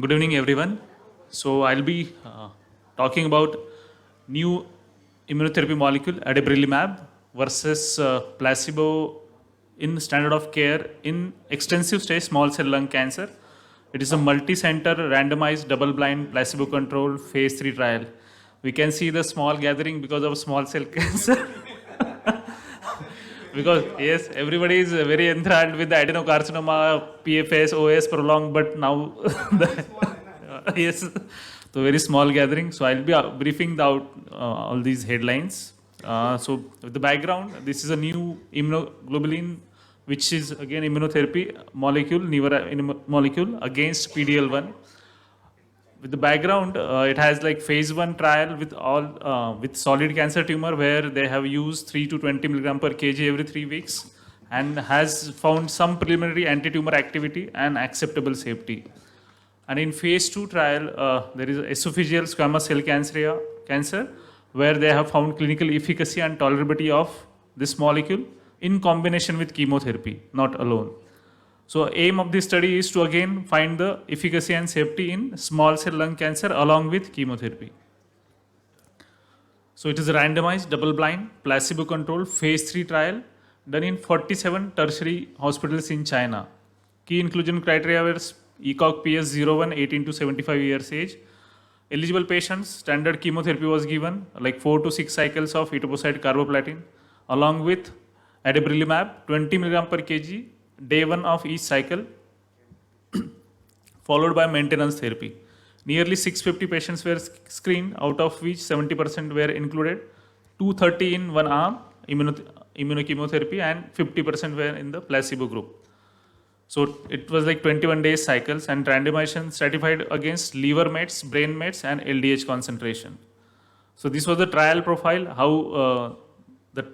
Good evening, everyone. So I'll be talking about new immunotherapy molecule, adabrilimab, versus placebo in standard of care in extensive stage small cell lung cancer. It is a multi-center, randomized, double-blind, placebo-controlled phase 3 trial. We can see the small gathering because of small cell cancer. Because yes, everybody is very enthralled with the adenocarcinoma, PFS, OS prolonged, but now yes, so very small gathering. So I'll be briefing out all these headlines. So with the background, this is a new immunoglobulin, which is again immunotherapy molecule, molecule against PDL1. With the background, it has like phase 1 trial with all with solid cancer tumor where they have used 3 to 20 milligram per kg every 3 weeks and has found some preliminary anti-tumor activity and acceptable safety. And in phase 2 trial, there is esophageal squamous cell cancer where they have found clinical efficacy and tolerability of this molecule in combination with chemotherapy, not alone. So aim of this study is to again find the efficacy and safety in small cell lung cancer along with chemotherapy. So it is a randomized, double-blind, placebo-controlled phase 3 trial done in 47 tertiary hospitals in China. Key inclusion criteria were ECOG PS 01, 18 to 75 years age. Eligible patients, standard chemotherapy was given, like 4 to 6 cycles of etoposide carboplatin, along with adabrilimab, 20 mg per kg, day 1 of each cycle, followed by maintenance therapy. Nearly 650 patients were screened, out of which 70% were included, 230 in one arm, immunochemotherapy, and 50% were in the placebo group. So it was like 21 days cycles and randomization stratified against liver mets, brain mets, and LDH concentration. So this was the trial profile, how the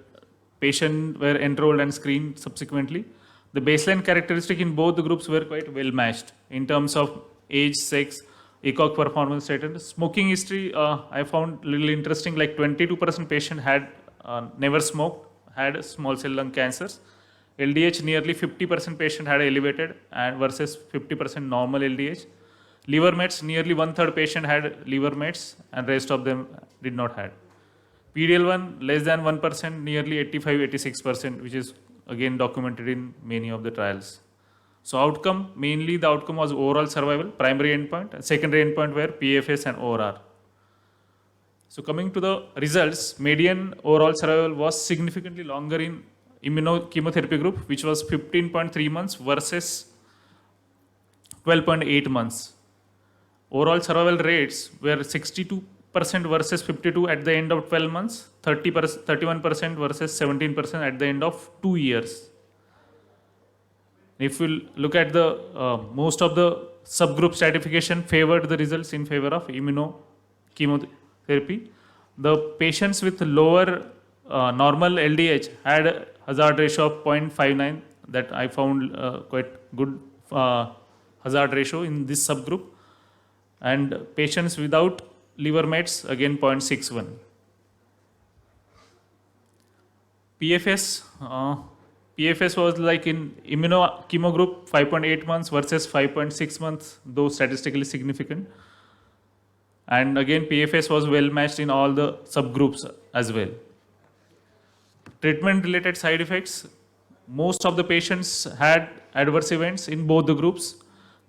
patient were enrolled and screened subsequently. The baseline characteristic in both the groups were quite well matched in terms of age, sex, ECOG performance status. Smoking history, I found a little interesting, like 22% patient had never smoked, had small cell lung cancers. LDH, nearly 50% patient had elevated and versus 50% normal LDH. Liver mets, nearly 1/3 patient had liver mets and rest of them did not had. PDL1 less than 1%, nearly 85-86%, which is again documented in many of the trials. So outcome, mainly the outcome was overall survival, primary endpoint. Secondary endpoint were PFS and ORR. So coming to the results, median overall survival was significantly longer in immunochemotherapy group, which was 15.3 months versus 12.8 months. Overall survival rates were 62% versus 52% at the end of 12 months, 31% versus 17% at the end of 2 years. If we look at the most of the subgroup stratification favored the results in favor of immunochemotherapy. The patients with lower normal LDH had a hazard ratio of 0.59 that I found quite good hazard ratio in this subgroup, and patients without liver mets again 0.61. PFS was like in immunochemo group 5.8 months versus 5.6 months, though statistically significant. And again PFS was well matched in all the subgroups as well. Treatment related side effects, most of the patients had adverse events in both the groups.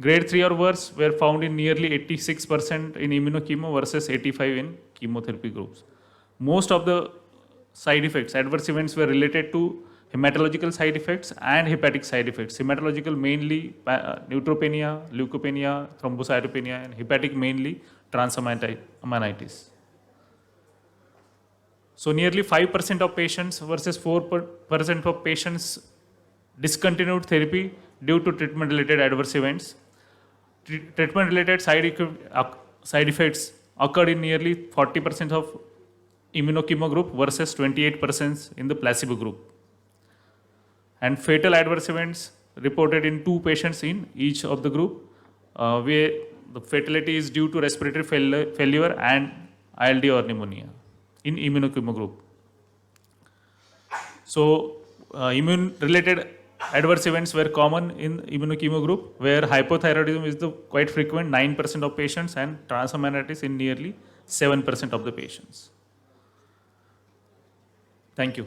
Grade 3 or worse were found in nearly 86% in immunochemo versus 85% in chemotherapy groups. Most of the side effects, adverse events were related to hematological side effects and hepatic side effects. Hematological mainly neutropenia, leukopenia, thrombocytopenia, and hepatic mainly transaminitis. So nearly 5% of patients versus 4% of patients discontinued therapy due to treatment-related adverse events. Treatment-related side effects occurred in nearly 40% of immunochemo group versus 28% in the placebo group. And fatal adverse events reported in 2 patients in each of the group, where the fatality is due to respiratory failure and ILD or pneumonia in immunochemo group. So immune related Adverse events were common in immunochemo group, where hypothyroidism is the quite frequent, 9% of patients, and transaminitis in nearly 7% of the patients. Thank you.